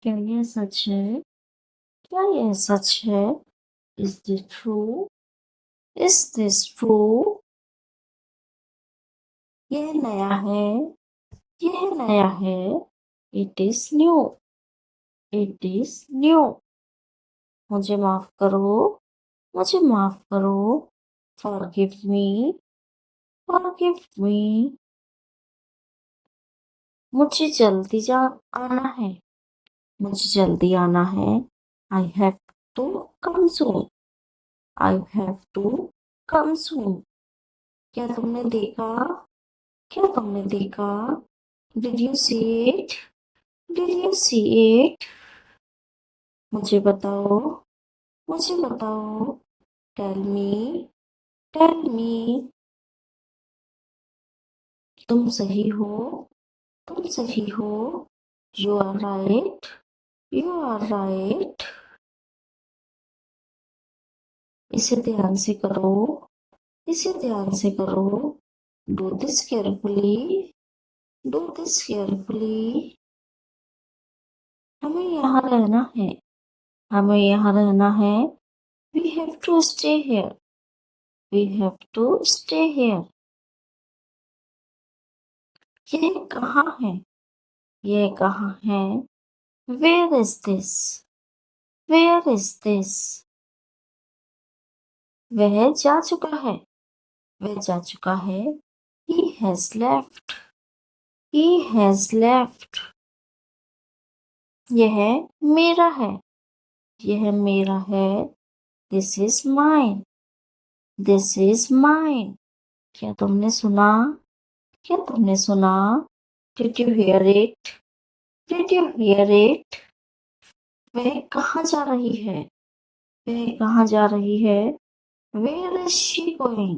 क्या यह सच है? क्या यह सच है? Is this true? Is this true? यह नया है। यह नया है। It is new. It is new. मुझे माफ करो। मुझे माफ करो। Forgive me. Forgive me. मुझे जल्दी आना है। मुझे जल्दी आना है। I have to come soon. I have to come soon. क्या तुमने देखा? क्या तुमने देखा? Did you see it? Did you see it? मुझे बताओ। मुझे बताओ। Tell me. Tell me. तुम सही हो। तुम सही हो। You are right. You are right. इसे ध्यान से करो। इसे ध्यान से करो। Do this carefully. Do this carefully. हमें यहाँ रहना है। हमें यहाँ रहना है। We have to stay here. We have to stay here. यह कहाँ है? यह कहाँ है? Where is this? Where is this? वह जा चुका है। वह जा चुका है। He has left. He has left. यह मेरा है। यह मेरा है। This is mine. This is mine. क्या तुमने सुना? क्या तुमने सुना? Did you hear it? Did you hear it? वह कहाँ जा रही है? वह कहाँ जा रही है? Where is she going?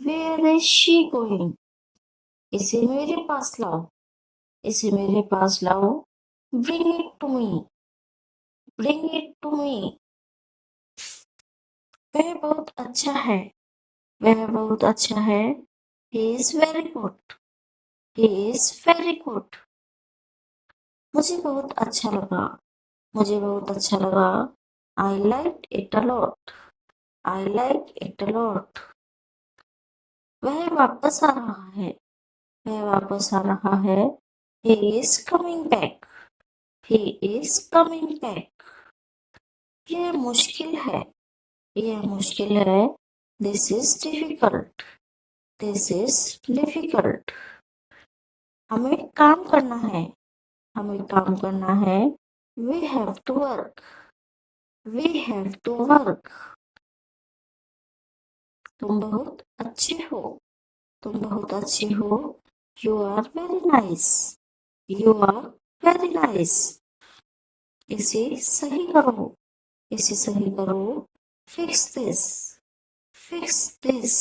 Where is she going? इसे मेरे पास लाओ। इसे मेरे पास लाओ। Bring it to me. Bring it to me. वह बहुत अच्छा है। वह बहुत अच्छा है। He is very good. He is very good. मुझे बहुत अच्छा लगा। मुझे बहुत अच्छा लगा। I liked it a lot. I liked it a lot. वह वापस आ रहा है। वह वापस आ रहा है। He is coming back. He is coming back. यह मुश्किल है। यह मुश्किल है। This is difficult. This is difficult. हमें काम करना है। हमें काम करना है। We have to work. We have to work. तुम बहुत अच्छे हो। तुम बहुत अच्छे हो। You are very nice. You are very nice. इसे सही करो। इसे सही करो। Fix this. Fix this.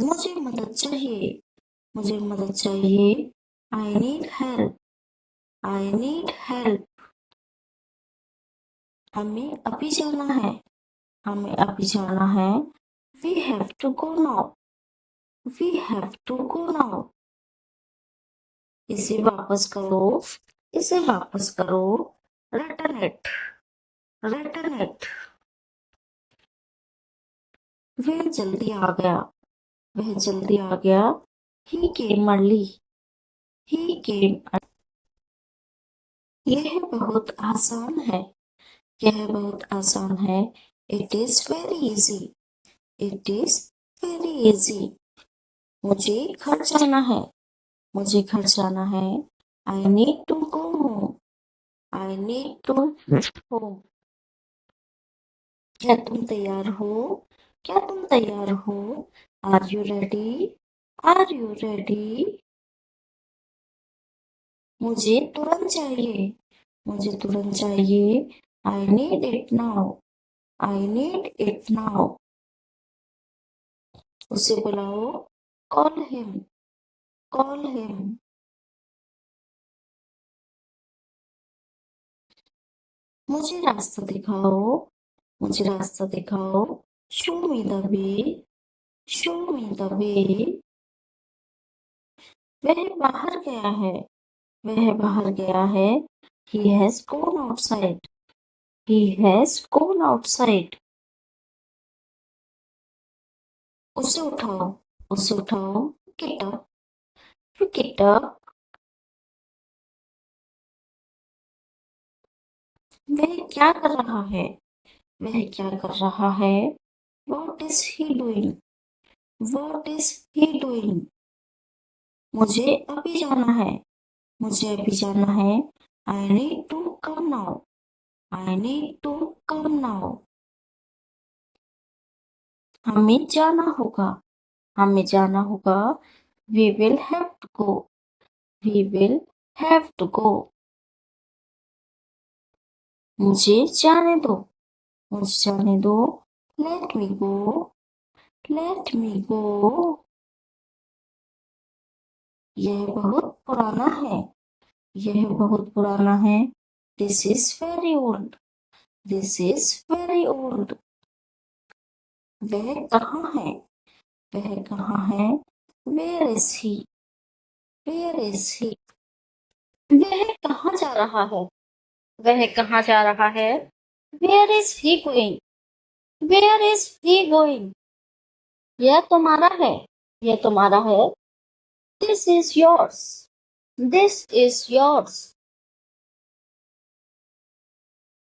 मुझे मदद चाहिए। मुझे मदद चाहिए। I need help. I need help. हमें अभी जाना है। हमें अभी जाना है। We have to go now. We have to go now. इसे वापस करो। इसे वापस करो। Return it. Return it. वह जल्दी आ गया। वह जल्दी आ गया। He came early. He came early. यह बहुत आसान है। यह बहुत आसान है। It is very easy. It is very easy. मुझे घर जाना है। मुझे घर जाना है। I need to go home. I need to home. क्या तुम तैयार हो? क्या तुम तैयार हो? Are you ready? Are you ready? मुझे तुरंत चाहिए। मुझे तुरंत चाहिए। I need it now. I need it now. उसे बुलाओ। Call him. Call him. मुझे रास्ता दिखाओ। मुझे रास्ता दिखाओ। Show me the way. Show me the way. वह बाहर गया है। वह बाहर गया है। He has gone outside. He has gone outside. उसे उठाओ, उसे उठाओ। Get up, get up. वह क्या कर रहा है? वह क्या कर रहा है? What is he doing? What is he doing? मुझे अभी जाना है। मुझे अभी जाना है। I need to come now. I need to come now. हमें जाना होगा। हमें जाना होगा। We will have to go. We will have to go. मुझे जाने दो। मुझे जाने दो। Let me go. Let me go. यह बहुत पुराना है। यह बहुत पुराना है। This is very old. This is very old. वह कहाँ है? वह कहाँ है? Where is he? Where is he? वह कहाँ जा रहा है? वह कहाँ जा रहा है? Where is he going? Where is he going? यह तुम्हारा है। यह तुम्हारा है। This is yours. This is yours.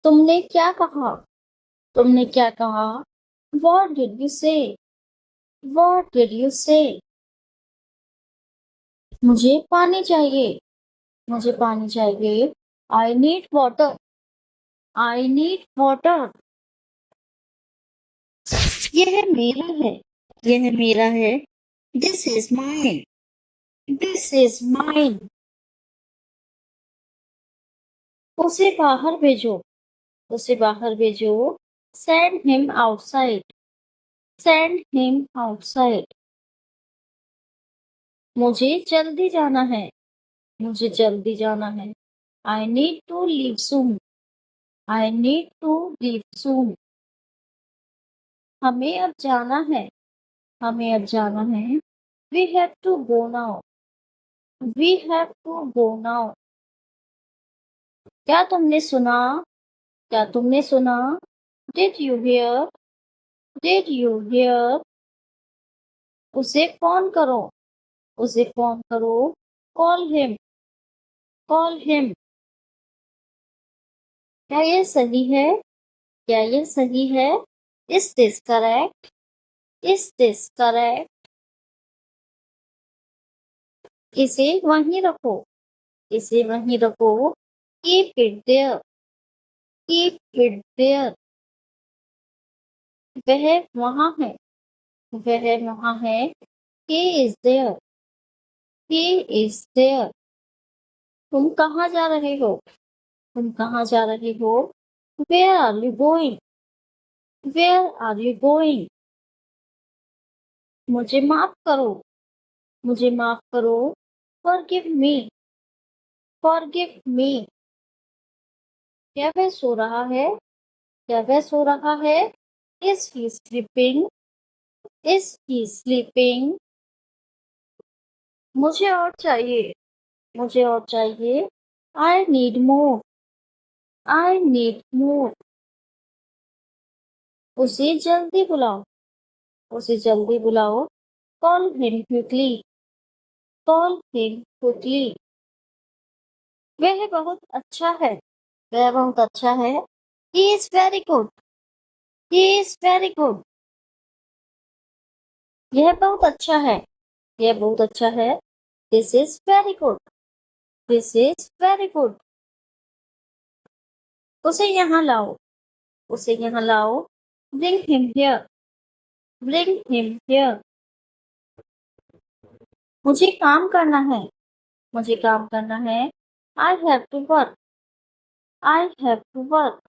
तुमने क्या कहा? तुमने क्या कहा? What did you say? What did you say? मुझे पानी चाहिए। मुझे पानी चाहिए। I need water. I need water. यह मेरा है। यह मेरा है। This is mine. This is mine. उसे बाहर भेजो। उसे बाहर भेजो। Send him outside. Send him outside. मुझे जल्दी जाना है। मुझे जल्दी जाना है। I need to leave soon. I need to leave soon. हमें अब जाना है। हमें अब जाना है। We have to go now. We have to go now. क्या तुमने सुना? क्या तुमने सुना? Did you hear? Did you hear? उसे फोन करो। उसे फोन करो। Call him. Call him. क्या यह सही है? क्या यह सही है? Is this correct? Is this correct? इसे वहीं रखो। इसे वहीं रखो। Keep it there. Keep it there. वह वहाँ है। वह वहाँ है। He is there. He is there. तुम कहाँ जा रहे हो? तुम कहाँ जा रहे हो? Where are you going? Where are you going? मुझे माफ करो। मुझे माफ करो। Forgive me. Forgive me. क्या वह सो रहा है? क्या वह सो रहा है? Is he sleeping? Is he sleeping? मुझे और चाहिए। मुझे और चाहिए। I need more. I need more. उसे जल्दी बुलाओ। उसे जल्दी बुलाओ। Call him quickly. Call him quickly. वह बहुत अच्छा है। वह बहुत अच्छा है। He is very good. He is very good. यह बहुत अच्छा है। यह बहुत अच्छा है। This is very good. This is very good. उसे यहाँ लाओ। उसे यहाँ लाओ। Bring him here. Bring him here. मुझे काम करना है। मुझे काम करना है। I have to work. I have to work.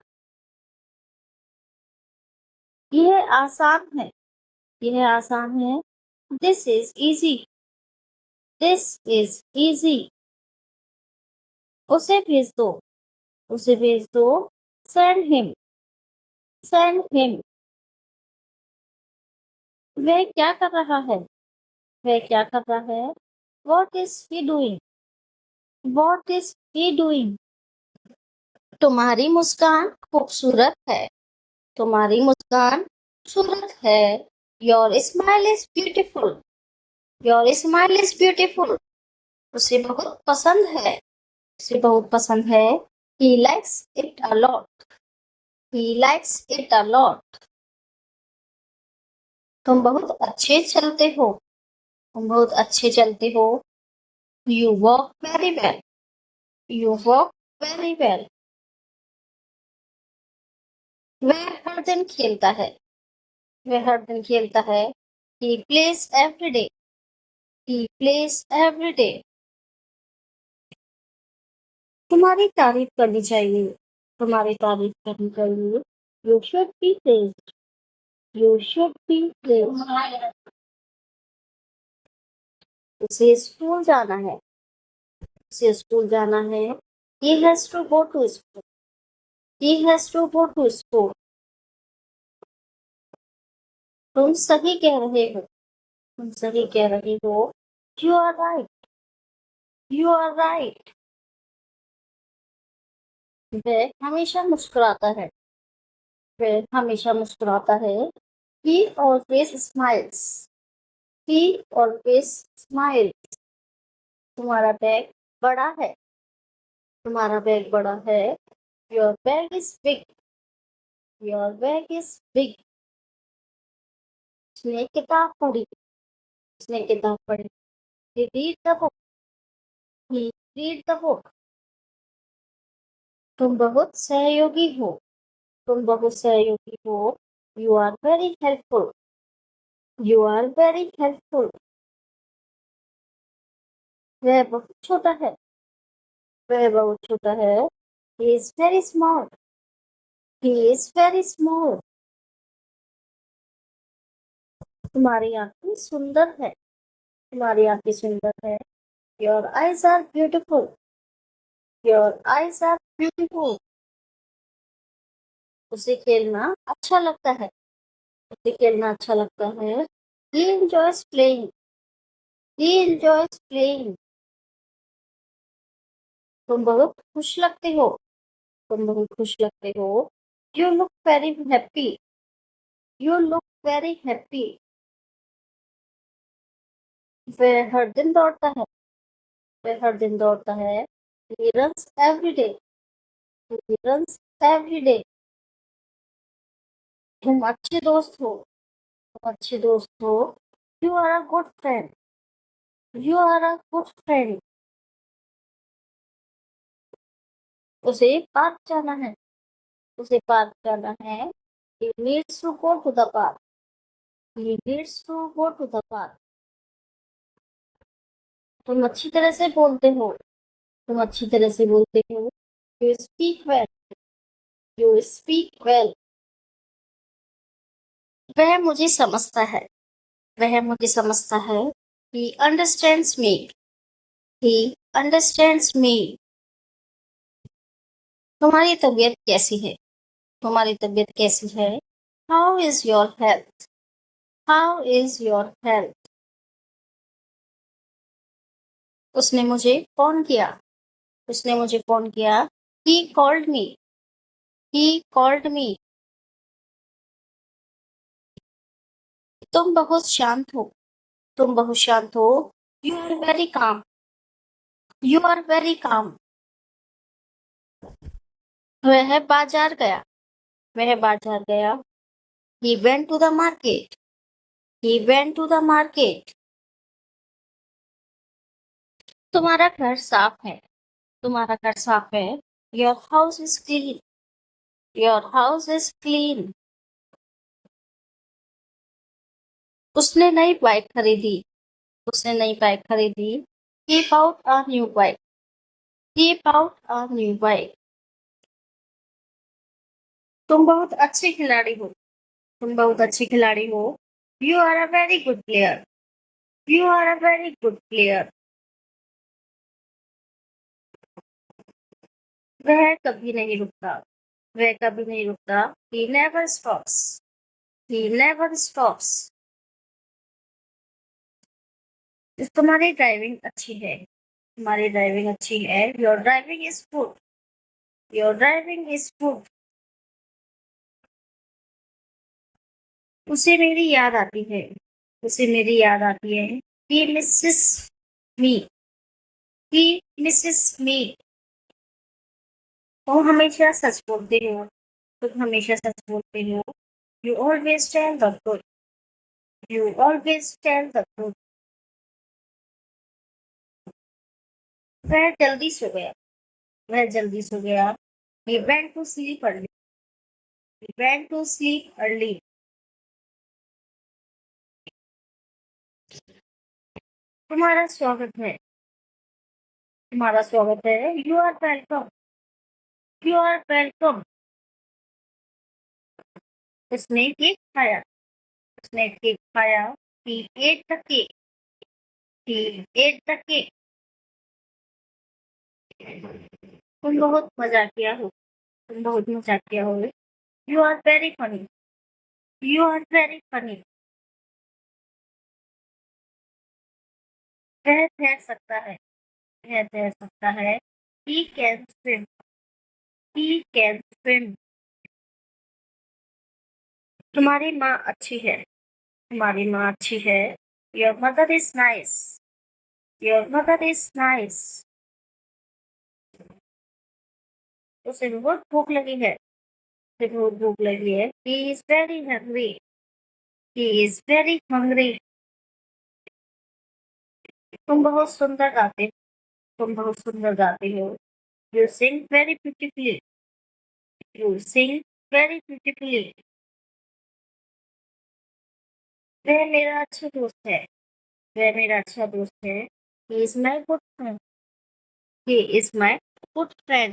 यह आसान है। यह आसान है। This is easy. This is easy. उसे भेज दो। उसे भेज दो। Send him. Send him. वह क्या कर रहा है? वह क्या कर रहा है? What is he doing? What is he doing? तुम्हारी मुस्कान खूबसूरत है। तुम्हारी मुस्कान खूबसूरत है। Your smile is beautiful. Your smile is beautiful. उसे बहुत पसंद है। उसे बहुत पसंद है। He likes it a lot. He likes it a lot. तुम बहुत अच्छे चलते हो। तुम बहुत अच्छे चलते हो। You walk very well. You walk very well. वह हर दिन खेलता है। वह हर दिन खेलता है। He plays every day. He plays every day. तुम्हारी तारीफ करनी चाहिए। तुम्हारी तारीफ करनी चाहिए। You should be praised. You should be praised. उसे स्कूल जाना है। उसे स्कूल जाना है। He has to go to school. He has to go to school. तुम सही कह रहे हो। तुम सही कह रही हो। You are right. You are right. वह हमेशा मुस्कुराता है। वह हमेशा मुस्कुराता है। He always smiles. He always smiles. तुम्हारा बैग बड़ा है। तुम्हारा बैग बड़ा है। Your bag is big. Your bag is big. उसने किताब पढ़ी। उसने किताब पढ़ी। He read the book. He read the book. तुम बहुत सहयोगी हो। तुम बहुत सहयोगी हो। You are very helpful. You are very helpful. वह बहुत छोटा है। वह बहुत छोटा है। He is very small. He is very small. तुम्हारी आंखें सुंदर है। तुम्हारी आंखें सुंदर है। Your eyes are beautiful. Your eyes are beautiful. उसे खेलना अच्छा लगता है। उसे खेलना अच्छा लगता है। He enjoys playing. He enjoys playing. तुम बहुत खुश लगते हो। तुम बहुत खुश लगते हो। You look very happy. You look very happy. वह हर दिन दौड़ता है। वह हर दिन दौड़ता है। He runs every day. He runs every day. तुम अच्छे दोस्त हो। तुम अच्छे दोस्त हो। You are a good friend. You are a good friend. उसे पार्क जाना है। उसे पार्क जाना है। He needs to go to the park. He needs to go to the park. तुम अच्छी तरह से बोलते हो। तुम अच्छी तरह से बोलते हो। You speak well. You speak well. वह मुझे समझता है। वह मुझे समझता है। He understands me. He understands me. तुम्हारी तबीयत कैसी है? तुम्हारी तबीयत कैसी है? How is your health? How is your health? उसने मुझे फोन किया। उसने मुझे फोन किया। He called me. He called me. तुम बहुत शांत हो। तुम बहुत शांत हो। You are very calm. You are very calm. वह बाजार गया। वह बाजार गया। He went to the market. He went to the market. तुम्हारा घर साफ है। तुम्हारा घर साफ है। Your house is clean. Your house is clean. उसने नई बाइक खरीदी। उसने नई बाइक खरीदी। He bought a new bike. He bought a new bike. तुम बहुत अच्छे खिलाड़ी हो। तुम बहुत अच्छे खिलाड़ी हो। You are a very good player. You are a very good player. वह कभी नहीं रुकता। वह कभी नहीं रुकता। He never stops. He never stops. तुम्हारी ड्राइविंग अच्छी है। तुम्हारी ड्राइविंग अच्छी है। Your driving is good. Your driving is good. उसे मेरी याद आती है। उसे मेरी याद आती है। ही मिसेस मी। ही मिसेस मी। तुम हमेशा सच बोलते हो। तुम हमेशा सच बोलते हो। You always tell the truth. You always tell the truth. वह जल्दी सो गया। वह जल्दी सो गया। He went to sleep early. He went to sleep early. तुम्हारा स्वागत है। तुम्हारा स्वागत है। You are welcome. You are welcome. उसने केक खाया। उसने केक खाया। He ate the cake. He ate the cake. तुम बहुत मजाकिया हो। तुम बहुत मजाकिया हो। You are very funny. You are very funny. वह तैर सकता है। वह तैर सकता है। He can swim. He can swim. तुम्हारी माँ अच्छी है। तुम्हारी माँ अच्छी है। Your mother is nice. Your mother is nice. उसे बहुत भूख लगी है। उसे बहुत भूख लगी है। He is very hungry. He is very hungry. तुम बहुत सुंदर गाते हो। तुम बहुत सुंदर गाते हो। You sing very beautifully. You sing very beautifully. वह मेरा अच्छा दोस्त है। वह मेरा अच्छा दोस्त है। He is my good friend. He is my good friend.